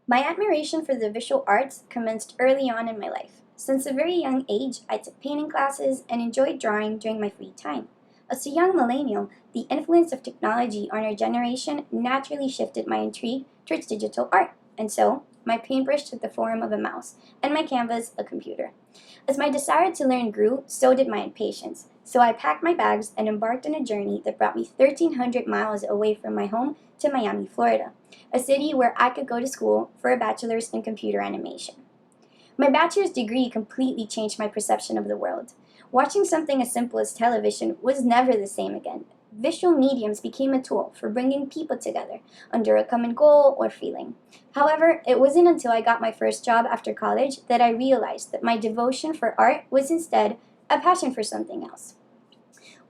My admiration for the visual arts commenced early on in my life. Since a very young age, I took painting classes and enjoyed drawing during my free time. As a young millennial, the influence of technology on our generation naturally shifted my intrigue towards digital art, and so my paintbrush took the form of a mouse and my canvas a computer. As my desire to learn grew, so did my impatience. So I packed my bags and embarked on a journey that brought me 1,300 miles away from my home to Miami, Florida, a city where I could go to school for a bachelor's in computer animation. My bachelor's degree completely changed my perception of the world. Watching something as simple as television was never the same again. Visual mediums became a tool for bringing people together under a common goal or feeling. However, it wasn't until I got my first job after college that I realized that my devotion for art was instead a passion for something else.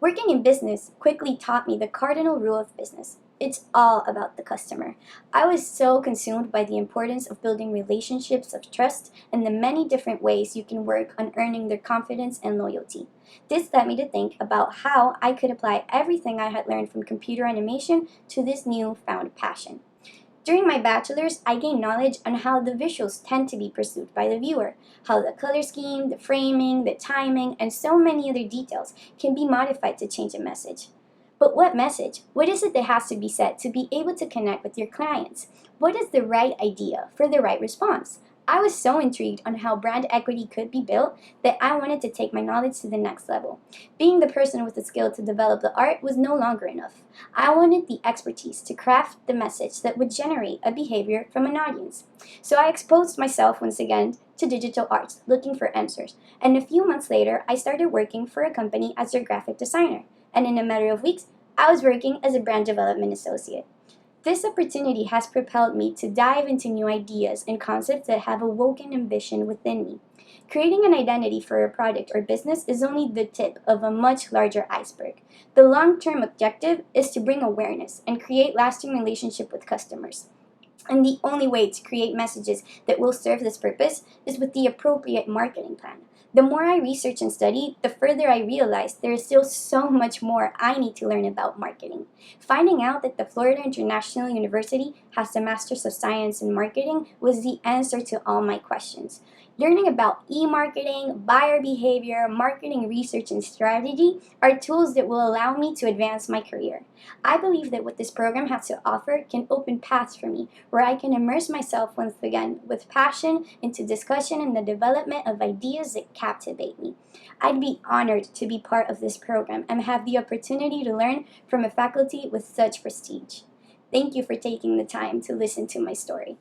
Working in business quickly taught me the cardinal rule of business. It's all about the customer. I was so consumed by the importance of building relationships of trust and the many different ways you can work on earning their confidence and loyalty. This led me to think about how I could apply everything I had learned from computer animation to this newfound passion. During my bachelor's, I gained knowledge on how the visuals tend to be perceived by the viewer, how the color scheme, the framing, the timing, and so many other details can be modified to change a message. But what message? What is it that has to be said to be able to connect with your clients? What is the right idea for the right response? I was so intrigued on how brand equity could be built that I wanted to take my knowledge to the next level. Being the person with the skill to develop the art was no longer enough. I wanted the expertise to craft the message that would generate a behavior from an audience. So I exposed myself once again to digital arts, looking for answers. And a few months later, I started working for a company as their graphic designer. And in a matter of weeks, I was working as a brand development associate. This opportunity has propelled me to dive into new ideas and concepts that have awoken ambition within me. Creating an identity for a product or business is only the tip of a much larger iceberg. The long-term objective is to bring awareness and create lasting relationship with customers. And the only way to create messages that will serve this purpose is with the appropriate marketing plan. The more I research and study, the further I realize there is still so much more I need to learn about marketing. Finding out that the Florida International University has a Master's of Science in Marketing was the answer to all my questions. Learning about e-marketing, buyer behavior, marketing research, and strategy are tools that will allow me to advance my career. I believe that what this program has to offer can open paths for me where I can immerse myself once again with passion into discussion and the development of ideas that captivate me. I'd be honored to be part of this program and have the opportunity to learn from a faculty with such prestige. Thank you for taking the time to listen to my story.